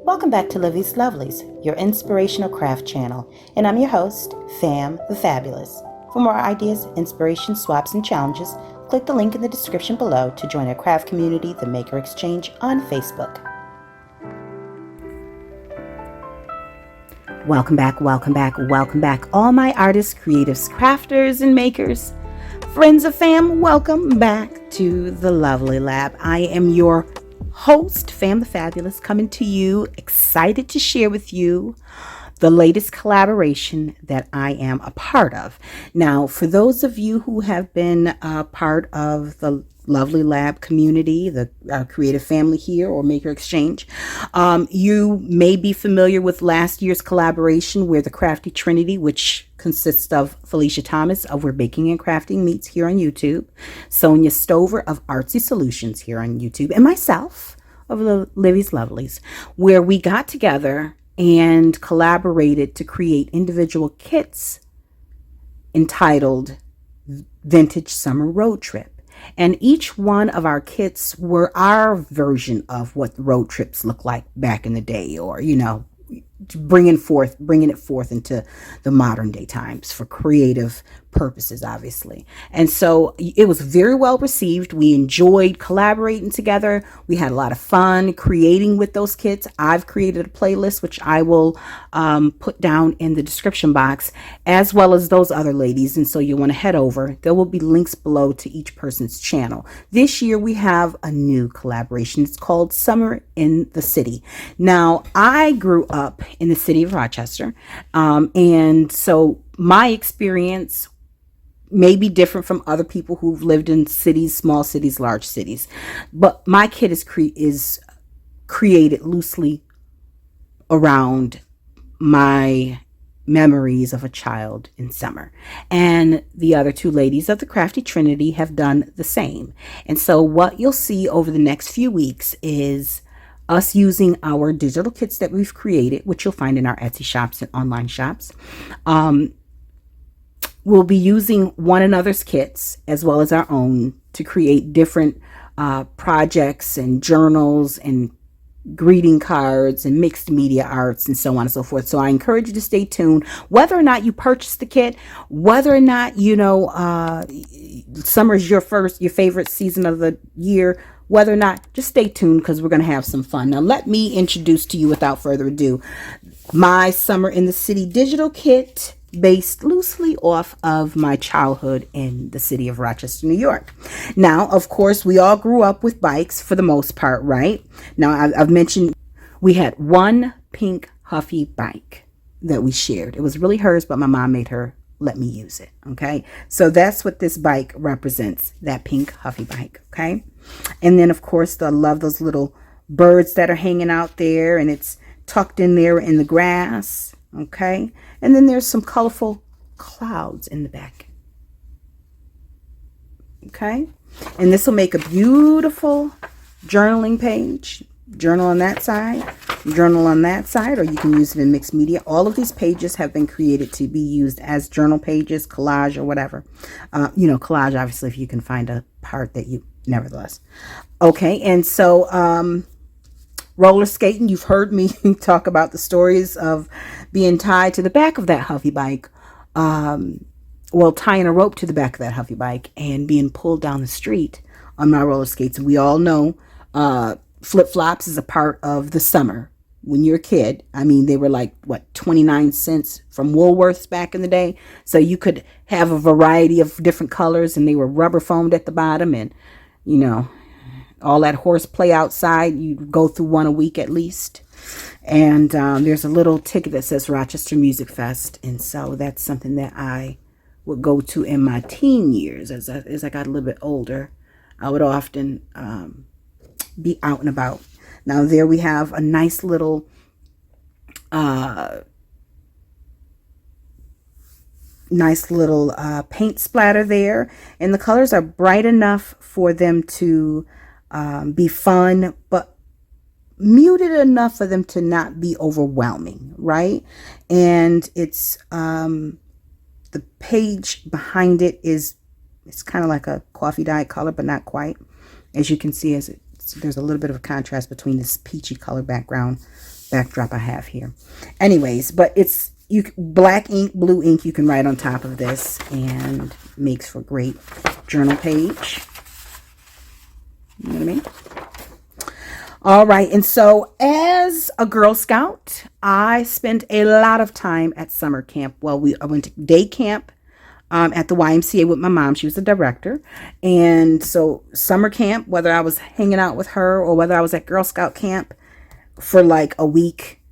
Welcome back to Livie's Lovelies, your inspirational craft channel, and I'm your host, Fam the Fabulous. For more ideas, inspiration, swaps, and challenges, click the link in the description below to join our craft community, the Maker Exchange, on Facebook. Welcome back, welcome back, welcome back, all my artists, creatives, crafters, and makers. Friends of fam, welcome back to the Lovely Lab. I am your host, Fam the Fabulous, coming to you, excited to share with you the latest collaboration that I am a part of. Now, for those of you who have been a part of the Lovely Lab community, the creative family here, or Maker Exchange, you may be familiar with last year's collaboration where the Crafty Trinity, which consists of Felicia Thomas of Where Baking and Crafting Meets here on YouTube, Sonya Stover of Artsy Solutions here on YouTube, and myself of the Livie's Lovelies, where we got together and collaborated to create individual kits entitled Vintage Summer Road Trip. And each one of our kits were our version of what road trips look like back in the day, or, you know, bringing it forth into the modern day times for creative purposes, obviously. And so it was very well received. We enjoyed collaborating together. We had a lot of fun creating with those kits. I've created a playlist, which I will put down in the description box, as well as those other ladies. And so you want to head over. There will be links below to each person's channel. This year we have a new collaboration. It's called Summer in the City. Now, I grew up in the city of Rochester, and so my experience may be different from other people who've lived in cities, small cities, large cities, but my kit is created loosely around my memories of a child in summer. And the other two ladies of the Crafty Trinity have done the same. And so what you'll see over the next few weeks is us using our digital kits that we've created, which you'll find in our Etsy shops and online shops. We'll be using one another's kits as well as our own to create different projects and journals and greeting cards and mixed media arts and so on and so forth. So I encourage you to stay tuned. Whether or not you purchase the kit, whether or not, you know, summer is your favorite season of the year, whether or not, just stay tuned because we're going to have some fun. Now, let me introduce to you, without further ado, my Summer in the City digital kit, based loosely off of my childhood in the city of Rochester, New York. Now, of course, we all grew up with bikes for the most part, right? Now, I've mentioned we had one pink Huffy bike that we shared. It was really hers, but my mom made her let me use it, okay? So that's what this bike represents, that pink Huffy bike, okay? And then, of course, I love those little birds that are hanging out there, and it's tucked in there in the grass, okay? And then there's some colorful clouds in the back, okay? And this will make a beautiful journaling page. Journal on that side, journal on that side, or you can use it in mixed media. All of these pages have been created to be used as journal pages, collage, or whatever. You know, collage, obviously, if you can find a part that you, nevertheless. Okay, and so roller skating, you've heard me talk about the stories of being tied to the back of that Huffy bike. Well, tying a rope to the back of that Huffy bike and being pulled down the street on my roller skates. We all know flip-flops is a part of the summer when you're a kid. I mean, they were like, what, 29 cents from Woolworths back in the day. So you could have a variety of different colors, and they were rubber foamed at the bottom, and, you know, all that horseplay outside. You go through one a week at least. And there's a little ticket that says Rochester Music Fest. And so that's something that I would go to in my teen years. As I got a little bit older, I would often be out and about. Now there we have a nice little paint splatter there, and the colors are bright enough for them to be fun, but muted enough for them to not be overwhelming, right? And it's the page behind it is, it's kind of like a coffee dye color, but not quite. As you can see, there's a little bit of a contrast between this peachy color background backdrop I have here. Anyways, but it's black ink, blue ink. You can write on top of this, and makes for a great journal page. You know what I mean? All right, and so as a Girl Scout, I spent a lot of time at summer camp. Well, I went to day camp at the YMCA with my mom. She was the director. And so summer camp, whether I was hanging out with her or whether I was at Girl Scout camp for like a week,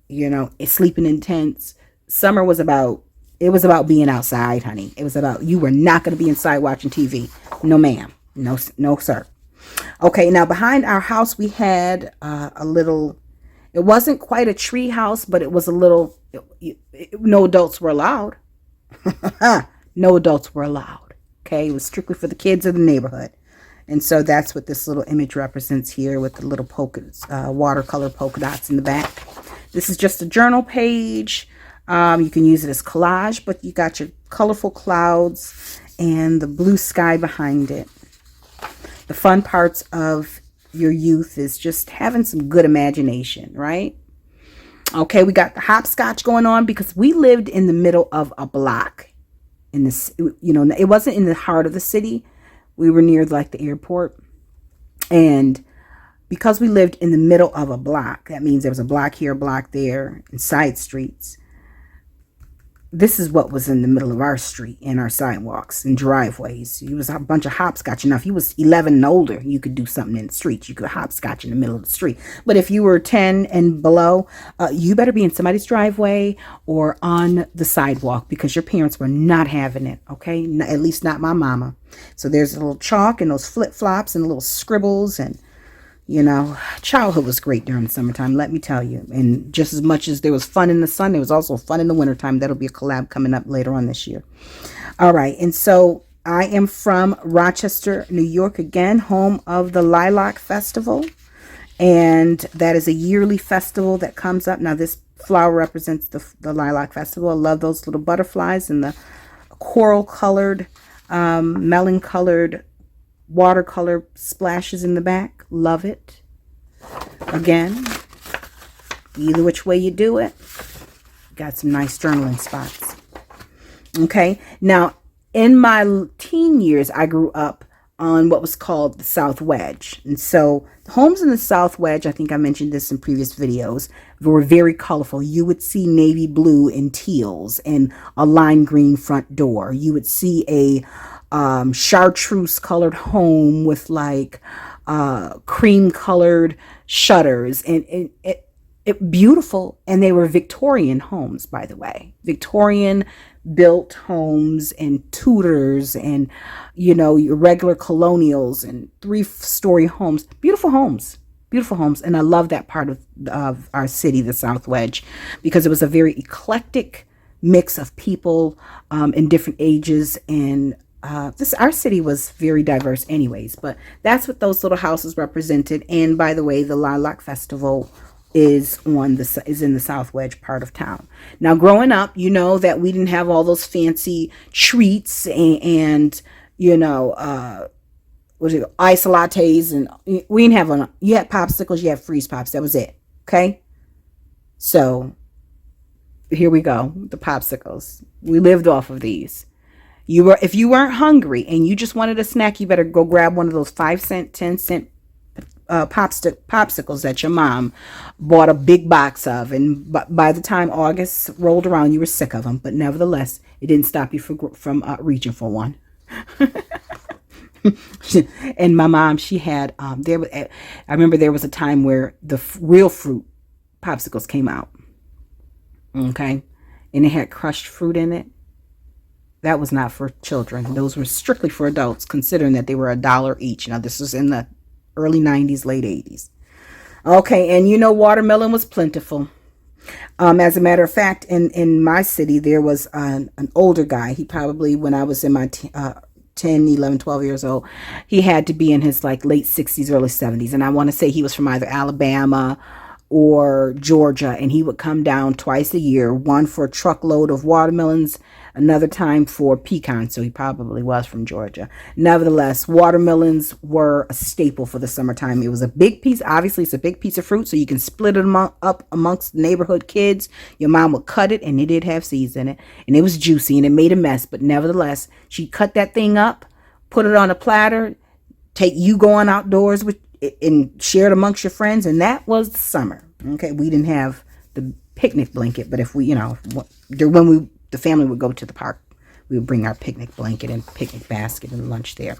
you know, sleeping in tents, summer was about, it was about being outside, honey. It was about, you were not going to be inside watching TV. No, ma'am. No, no, sir. Okay, now behind our house, we had a little, it wasn't quite a tree house, but it was a little, no adults were allowed. No adults were allowed. Okay, it was strictly for the kids of the neighborhood. And so that's what this little image represents here with the little watercolor polka dots in the back. This is just a journal page. You can use it as collage, but you got your colorful clouds and the blue sky behind it. The fun parts of your youth is just having some good imagination, right? Okay, we got the hopscotch going on because we lived in the middle of a block. In this, you know, it wasn't in the heart of the city. We were near like the airport. And because we lived in the middle of a block, that means there was a block here, a block there, and side streets. This is what was in the middle of our street and our sidewalks and driveways. It was a bunch of hopscotch. Now, if you was 11 and older, you could do something in the streets. You could hopscotch in the middle of the street. But if you were 10 and below, you better be in somebody's driveway or on the sidewalk because your parents were not having it, okay? At least not my mama. So there's a little chalk and those flip-flops and little scribbles and, you know, childhood was great during the summertime, let me tell you. And just as much as there was fun in the sun, there was also fun in the wintertime. That'll be a collab coming up later on this year. All right. And so I am from Rochester, New York, again, home of the Lilac Festival. And that is a yearly festival that comes up. Now, this flower represents the Lilac Festival. I love those little butterflies and the coral-colored, melon-colored watercolor splashes in the back. Love it. Again, either which way you do it, got some nice journaling spots. Okay, now in my teen years, I grew up on what was called the South Wedge. And so the homes in the South Wedge, I think I mentioned this in previous videos, were very colorful. You would see navy blue and teals and a lime green front door. You would see a chartreuse colored home with like cream colored shutters and it beautiful. And they were Victorian homes, by the way, Victorian built homes and Tudors and, you know, your regular colonials and 3-story homes, beautiful homes. Beautiful homes. And I love that part of our city, the South Wedge, because it was a very eclectic mix of people in different ages. And our city was very diverse anyways, but that's what those little houses represented. And by the way, the Lilac Festival is in the South Wedge part of town. Now, growing up, you know that we didn't have all those fancy treats and you know, ice lattes, and we didn't have you had popsicles, you had freeze pops. That was it. Okay. So here we go. The popsicles. We lived off of these. If you weren't hungry and you just wanted a snack, you better go grab one of those 5-cent, 10-cent popsicles that your mom bought a big box of. And by the time August rolled around, you were sick of them. But nevertheless, it didn't stop you from reaching for one. And my mom, she had I remember there was a time where the real fruit popsicles came out. Okay, and it had crushed fruit in it. That was not for children. Those were strictly for adults, considering that they were $1 each. Now, this was in the early 90s, late 80s. Okay, and you know, watermelon was plentiful. As a matter of fact, in my city, there was an older guy. He probably, when I was in my 10, 11, 12 years old, he had to be in his like late 60s, early 70s. And I want to say he was from either Alabama or Georgia. And he would come down twice a year, one for a truckload of watermelons, another time for pecans, so he probably was from Georgia. Nevertheless, watermelons were a staple for the summertime. It was a big piece. Obviously, it's a big piece of fruit, so you can split it up amongst neighborhood kids. Your mom would cut it, and it did have seeds in it, and it was juicy, and it made a mess. But nevertheless, she cut that thing up, put it on a platter, take you going outdoors with and share it amongst your friends, and that was the summer. Okay, we didn't have the picnic blanket, but if we, when the family would go to the park, we would bring our picnic blanket and picnic basket and lunch there.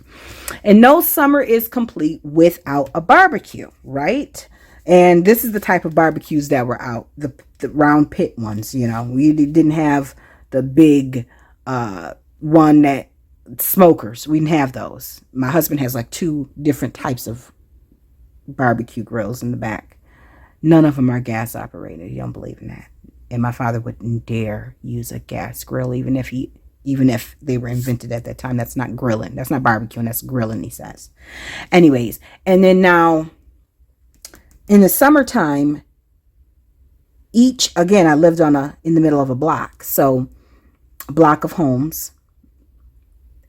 And no summer is complete without a barbecue, right? And this is the type of barbecues that were out, the round pit ones. We didn't have the big one that smokers. We didn't have those. My husband has like 2 different types of barbecue grills in the back. None of them are gas operated. You don't believe in that. And my father wouldn't dare use a gas grill, even if they were invented at that time. That's not grilling. That's not barbecuing. That's grilling, he says. Anyways, and then now in the summertime, I lived in the middle of a block. So a block of homes.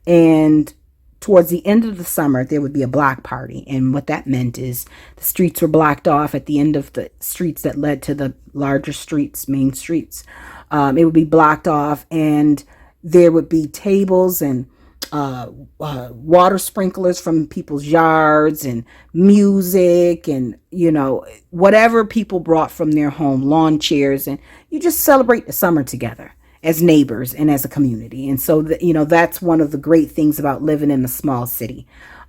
And towards the end of the summer, there would be a block party. And what that meant is the streets were blocked off at the end of the streets that led to the larger streets, main streets. It would be blocked off, and there would be tables and water sprinklers from people's yards and music and, whatever people brought from their home, lawn chairs. And you just celebrate the summer together as neighbors and as a community. And so, that's one of the great things about living in a small city.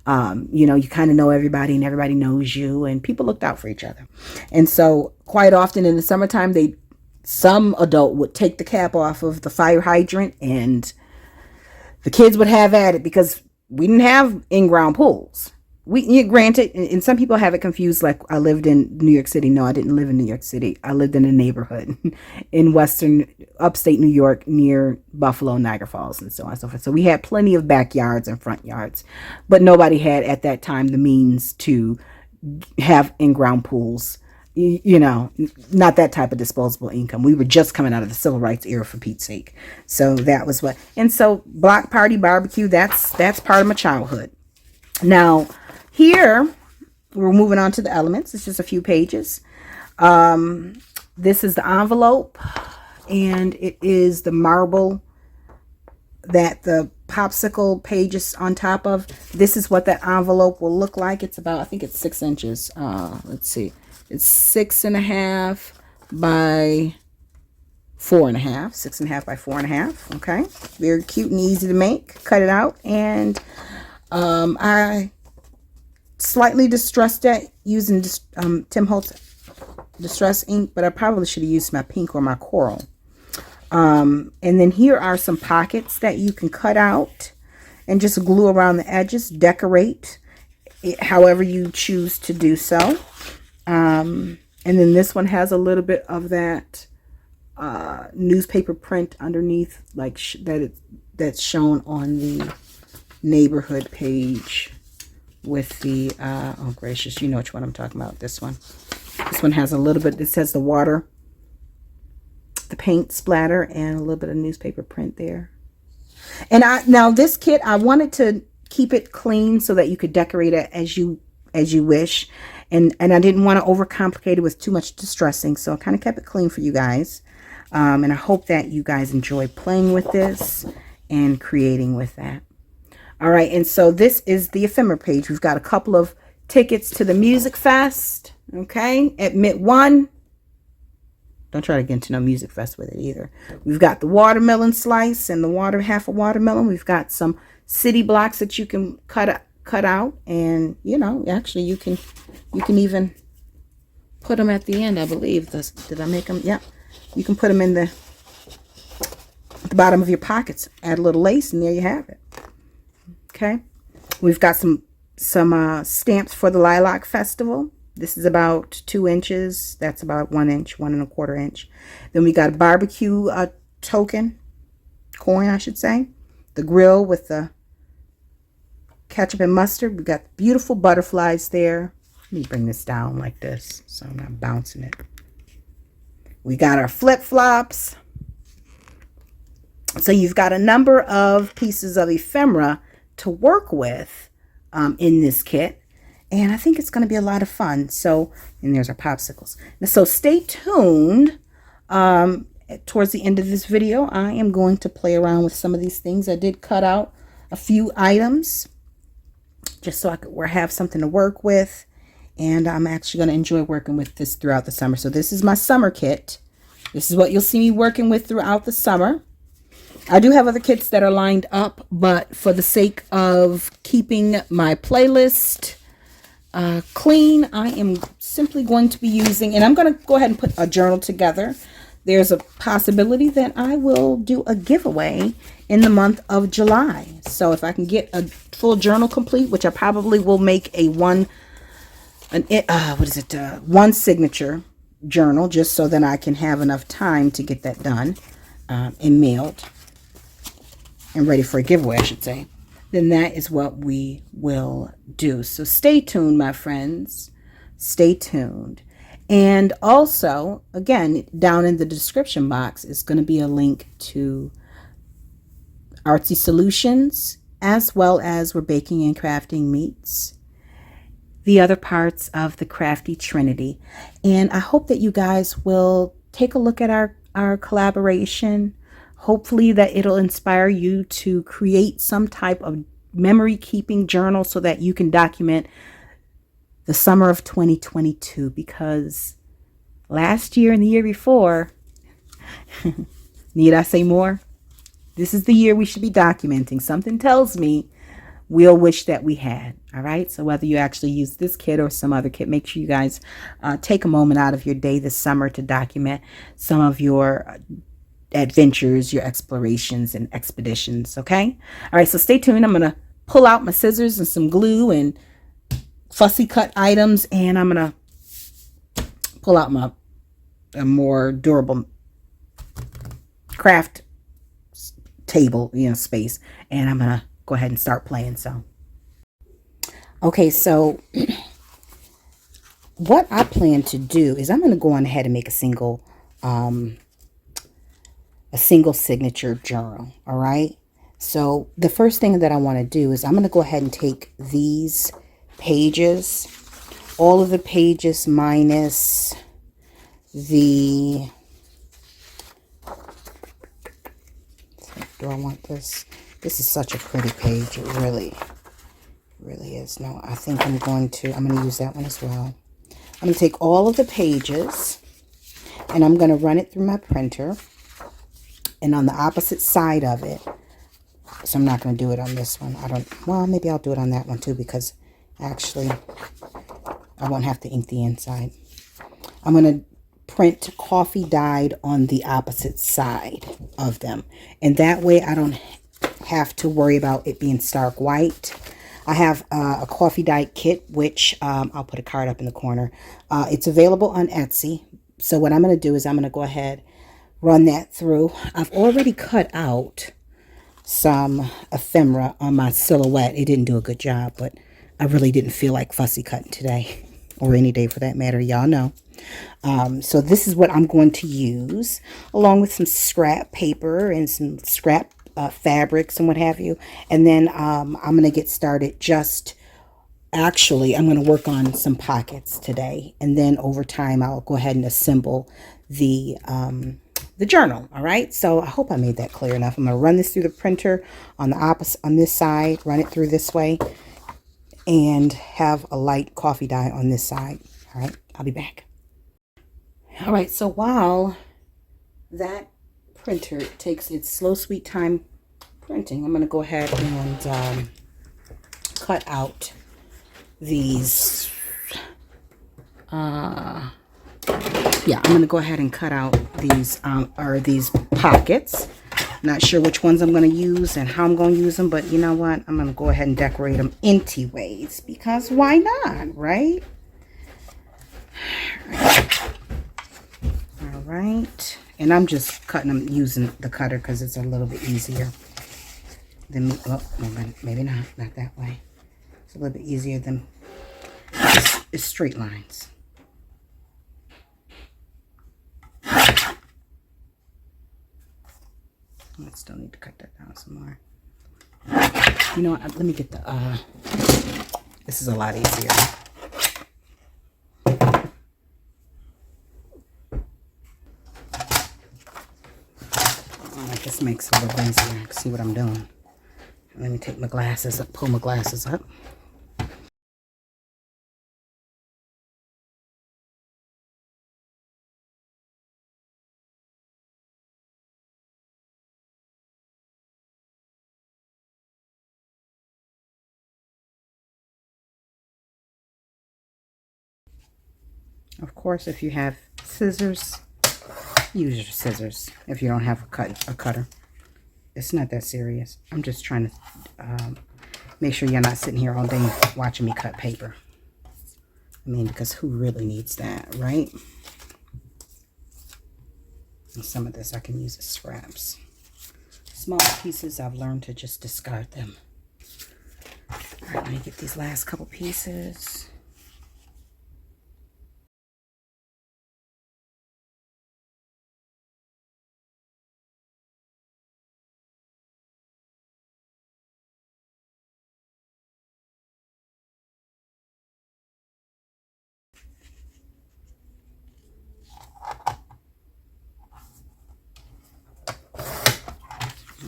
You kind of know everybody and everybody knows you, and people looked out for each other. And so quite often in the summertime, some adult would take the cap off of the fire hydrant and the kids would have at it, because we didn't have in-ground pools. Granted, and some people have it confused, like I lived in New York City. No, I didn't live in New York City. I lived in a neighborhood in upstate New York, near Buffalo, Niagara Falls, and so on and so forth. So we had plenty of backyards and front yards, but nobody had at that time the means to have in-ground pools. Not that type of disposable income. We were just coming out of the civil rights era, for Pete's sake. So that was what. And so block party barbecue, that's part of my childhood. Now, here, we're moving on to the elements. It's just a few pages. This is the envelope, and it is the marble that the popsicle page is on top of. This is what that envelope will look like. It's about, I think it's 6 inches. Let's see. It's 6.5 by 4.5. 6.5 by 4.5. Okay. Very cute and easy to make. Cut it out. And I slightly distressed it using Tim Holtz Distress ink, but I probably should have used my pink or my coral. And then here are some pockets that you can cut out and just glue around the edges. Decorate it however you choose to do so. And then this one has a little bit of that newspaper print underneath, like that's shown on the neighborhood page with the oh gracious, you know which one I'm talking about. This one has a little bit, it says the paint splatter and a little bit of newspaper print there. And now this kit, I wanted to keep it clean so that you could decorate it as you wish, and I didn't want to overcomplicate it with too much distressing, so I kind of kept it clean for you guys. And I hope that you guys enjoy playing with this and creating with that. All right, and so this is the ephemera page. We've got a couple of tickets to the Music Fest, okay, at Mid 1. Don't try to get into no Music Fest with it either. We've got the watermelon slice and the half a watermelon. We've got some city blocks that you can cut out, and actually you can even put them at the end, I believe. Did I make them? Yep. You can put them in the bottom of your pockets. Add a little lace, and there you have it. Okay, we've got some stamps for the Lilac Festival. This is about 2 inches. That's about 1 inch, 1.25 inch. Then we got a barbecue coin, I should say. The grill with the ketchup and mustard. We got beautiful butterflies there. Let me bring this down like this so I'm not bouncing it. We got our flip-flops. So you've got a number of pieces of ephemera to work with in this kit. And I think it's going to be a lot of fun. So, and there's our popsicles. So stay tuned. Towards the end of this video, I am going to play around with some of these things. I did cut out a few items just so I could have something to work with. And I'm actually going to enjoy working with this throughout the summer. So this is my summer kit. This is what you'll see me working with throughout the summer. I do have other kits that are lined up, but for the sake of keeping my playlist clean, I am simply going to be using, and I'm going to go ahead and put a journal together. There's a possibility that I will do a giveaway in the month of July. So if I can get a full journal complete, which I probably will make a one signature journal, just so that I can have enough time to get that done and mailed and ready for a giveaway, I should say. Then that is what we will do. So stay tuned, my friends. Stay tuned. And also, again, down in the description box is going to be a link to Artsy Solutions, as well as Where Baking and Crafting Meets, the other parts of the Crafty Trinity. And I hope that you guys will take a look at our collaboration. Hopefully that it'll inspire you to create some type of memory keeping journal so that you can document the summer of 2022, because last year and the year before, need I say more? This is the year we should be documenting. Something tells me we'll wish that we had. All right. So whether you actually use this kit or some other kit, make sure you guys take a moment out of your day this summer to document some of your adventures, your explorations and expeditions. Okay. All right. So stay tuned. I'm going to pull out my scissors and some glue and fussy cut items, and I'm going to pull out a more durable craft table, space, and I'm going to go ahead and start playing. So, okay, so what I plan to do is I'm going to go on ahead and make a single signature journal. All right. So the first thing that I want to do is I'm going to go ahead and take these pages, all of the pages minus the, do I want this? This is such a pretty page. It really is. No, I think I'm going to use that one as well. I'm going to take all of the pages and I'm going to run it through my printer, and on the opposite side of it, so I'm not going to do it on this one. Well, maybe I'll do it on that one too, because actually I won't have to ink the inside. I'm going to print coffee dyed on the opposite side of them, and that way I don't have to worry about it being stark white. I have a coffee dyed kit, which I'll put a card up in the corner. It's available on Etsy. So what I'm going to do is I'm going to go ahead, run that through. I've already cut out some ephemera on my silhouette. It didn't do a good job, but I really didn't feel like fussy cutting today, or any day for that matter. Y'all know. So this is what I'm going to use, along with some scrap paper and some scrap fabrics and what have you. And then I'm going to get started. I'm going to work on some pockets today, and then over time I'll go ahead and assemble the journal. All right, so I hope I made that clear enough. I'm going to run this through the printer on the opposite, on this side, run it through this way, and have a light coffee dye on this side. All right, I'll be back. All right, so while that printer takes its slow sweet time printing, I'm going to go ahead and cut out these I'm going to go ahead and cut out these these pockets. Not sure which ones I'm going to use and how I'm going to use them, but you know what? I'm going to go ahead and decorate them anyways, because why not, right? All right. And I'm just cutting them using the cutter because it's a little bit easier than me. Oh, maybe not that way. It's a little bit easier than it's straight lines. I still need to cut that down some more. You know what? Let me get the, this is a lot easier. Alright, this makes it a little easier. I can see what I'm doing. Let me take my glasses up, pull my glasses up. Of course, if you have scissors, use your scissors. If you don't have a cutter, it's not that serious. I'm just trying to make sure you're not sitting here all day watching me cut paper. I mean, because who really needs that, right? And some of this I can use as scraps. Small pieces, I've learned to just discard them. All right, let me get these last couple pieces.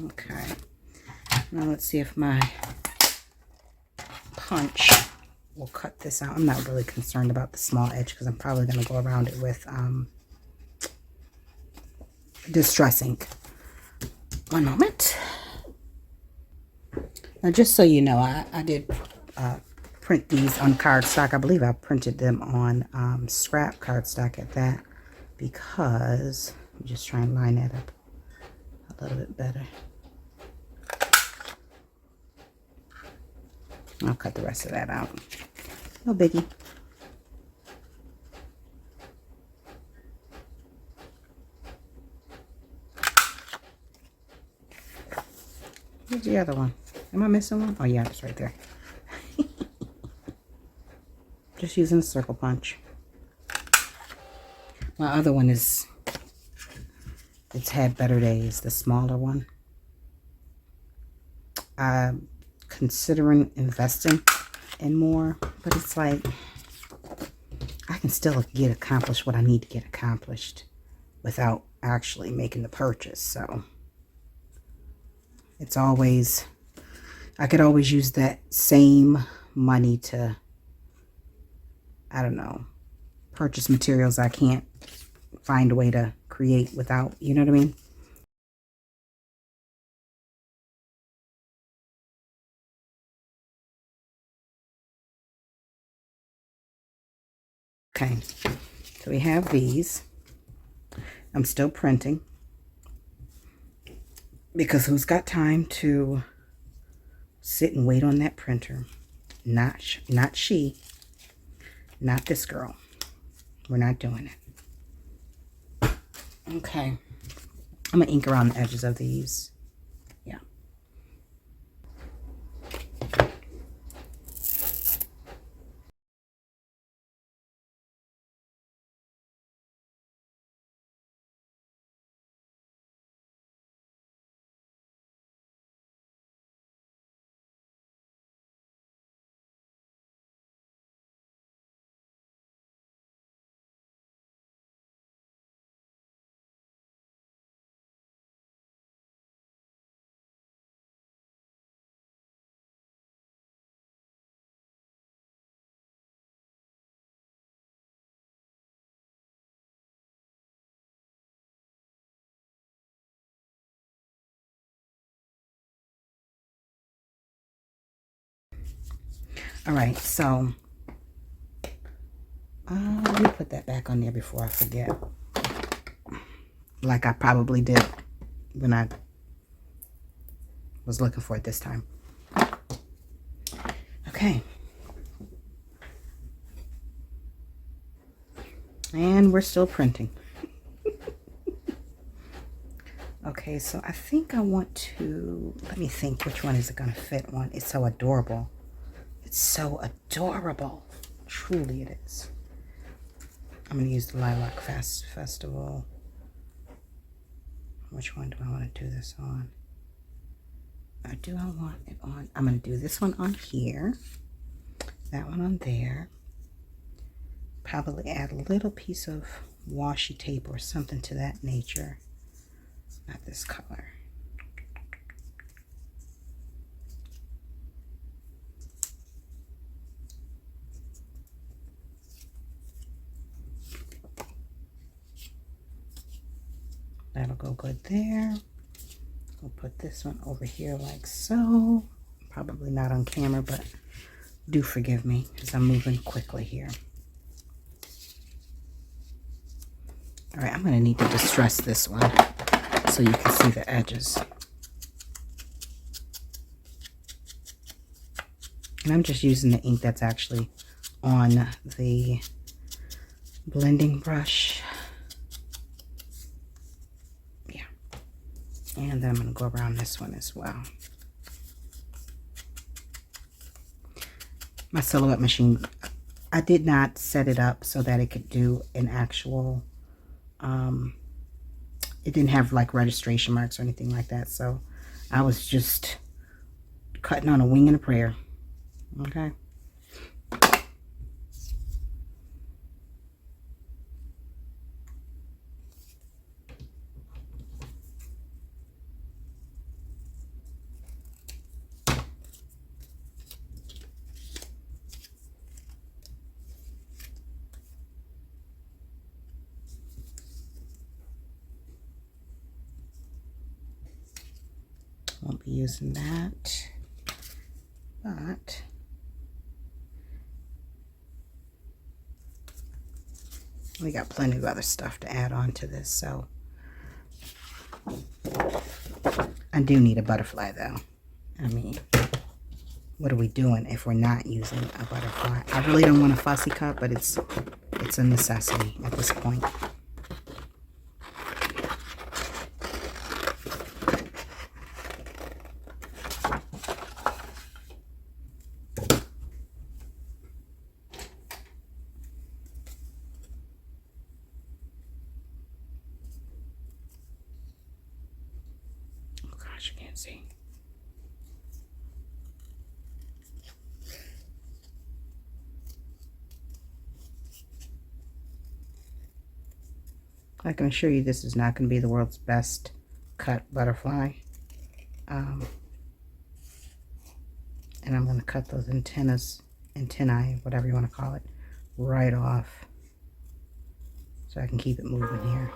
Okay, now let's see if my punch will cut this out. I'm not really concerned about the small edge because I'm probably going to go around it with Distress ink. One moment. Now, just so you know, I did print these on cardstock. I believe I printed them on scrap cardstock at that, because I'm just trying to line that up a little bit better. I'll cut the rest of that out. No biggie. Where's the other one? Am I missing one? Oh yeah, it's right there. Just using a circle punch. My other one is, it's had better days, the smaller one. I'm considering investing in more, but it's like, I can still get accomplished what I need to get accomplished without actually making the purchase. So it's always, I could always use that same money to, I don't know, purchase materials I can't find a way to create without, you know what I mean? Okay, so we have these. I'm still printing because who's got time to sit and wait on that printer? Not she, not this girl. We're not doing it. Okay, I'm gonna ink around the edges of these. Yeah. All right, so let me put that back on there before I forget, like I probably did when I was looking for it this time. Okay, and we're still printing. Okay, so I think I want to, let me think, which one is it going to fit on? It's so adorable. It's so adorable. Truly it is. I'm going to use the Lilac Festival. which one do I want to do this on? Or do I want it on? I'm going to do this one on here. That one on there. Probably add a little piece of washi tape or something to that nature. Not this color. That'll go good there. We'll put this one over here like so. Probably not on camera, but do forgive me because I'm moving quickly here. All right, I'm going to need to distress this one so you can see the edges. And I'm just using the ink that's actually on the blending brush. Yeah. And then I'm going to go around this one as well. My silhouette machine, I did not set it up so that it could do an actual, it didn't have like registration marks or anything like that. So I was just cutting on a wing and a prayer. Okay. Won't be using that, but we got plenty of other stuff to add on to this, so I do need a butterfly though. I mean, what are we doing if we're not using a butterfly? I really don't want a fussy cut, but it's a necessity at this point. You can't see. I can assure you this is not going to be the world's best cut butterfly. And I'm going to cut those antennae, whatever you want to call it, right off so I can keep it moving here.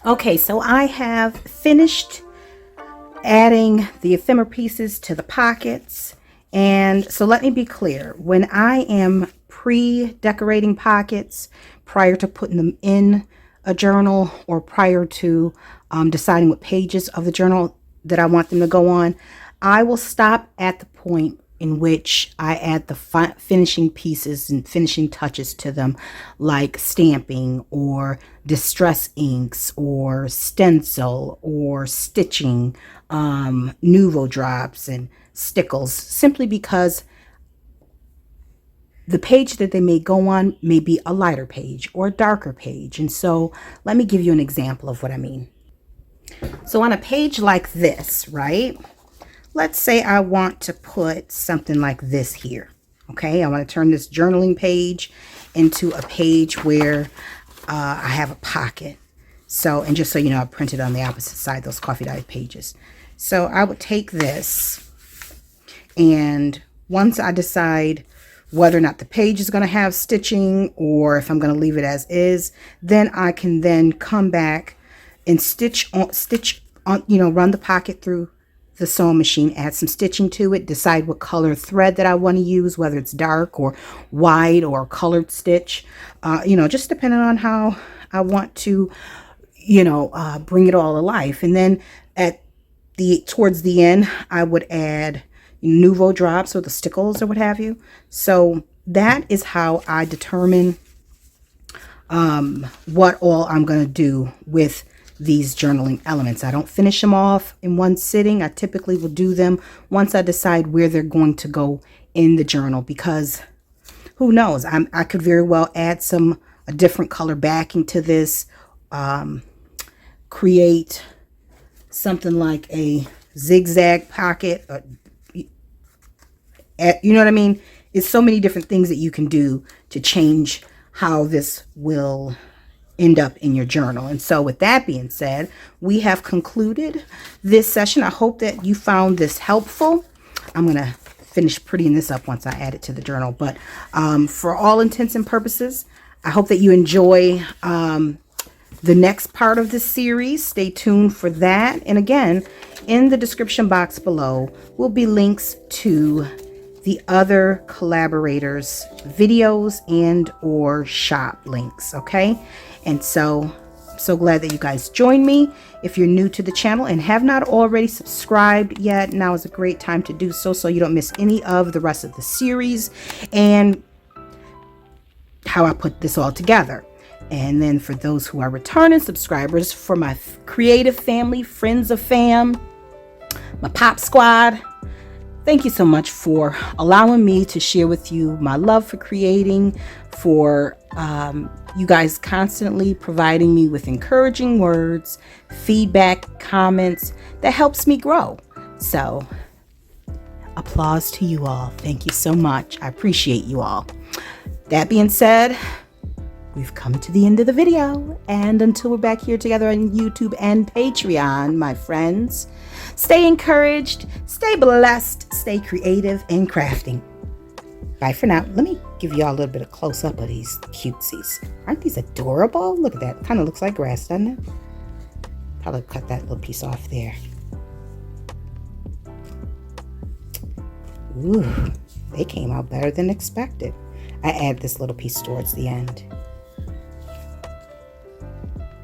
Okay, so I have finished adding the ephemera pieces to the pockets. And so let me be clear, when I am pre-decorating pockets prior to putting them in a journal, or prior to deciding what pages of the journal that I want them to go on, I will stop at the point in which I add the finishing pieces and finishing touches to them, like stamping or distress inks or stencil or stitching, nouveau drops and stickles, simply because the page that they may go on may be a lighter page or a darker page. And so let me give you an example of what I mean. So on a page like this, right? Let's say I want to put something like this here. Okay, I want to turn this journaling page into a page where I have a pocket. So, and just so you know, I printed on the opposite side, those coffee dyed pages. So I would take this, and once I decide whether or not the page is going to have stitching or if I'm going to leave it as is, then I can then come back and stitch on, you know, run the pocket through the sewing machine, add some stitching to it, decide what color thread that I want to use, whether it's dark or wide or colored stitch, you know, just depending on how I want to, you know, bring it all to life. And then towards the end, I would add nouveau drops or the stickles or what have you. So that is how I determine what all I'm going to do with these journaling elements. I don't finish them off in one sitting. I typically will do them once I decide where they're going to go in the journal, because who knows, I could very well add a different color backing to this, create something like a zigzag pocket, you know what I mean? It's so many different things that you can do to change how this will end up in your journal. And so with that being said, we have concluded this session. I hope that you found this helpful. I'm going to finish prettying this up once I add it to the journal. But for all intents and purposes, I hope that you enjoy the next part of this series. Stay tuned for that. And again, in the description box below will be links to the other collaborators' videos and or shop links. Okay. And so I'm so glad that you guys joined me. If you're new to the channel and have not already subscribed yet, now is a great time to do so, so you don't miss any of the rest of the series and how I put this all together. And then for those who are returning subscribers, for my creative family, friends of fam, my pop squad, thank you so much for allowing me to share with you my love for creating, for you guys constantly providing me with encouraging words, feedback, comments that helps me grow. So applause to you all. Thank you so much. I appreciate you all. That being said, we've come to the end of the video, and until we're back here together on YouTube and Patreon, my friends, stay encouraged, stay blessed, stay creative and crafting. Bye for now. Let me give you all a little bit of close-up of these cutesies. Aren't these adorable? Look at that. Kind of looks like grass, doesn't it? Probably cut that little piece off there. Ooh, they came out better than expected. I add this little piece towards the end.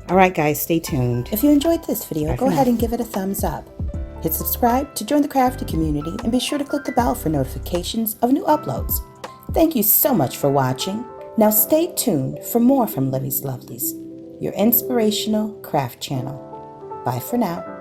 All right, guys, stay tuned. If you enjoyed this video, go ahead and give it a thumbs up. Hit subscribe to join the crafty community and be sure to click the bell for notifications of new uploads. Thank you so much for watching. Now stay tuned for more from Livie's Lovelies, your inspirational craft channel. Bye for now.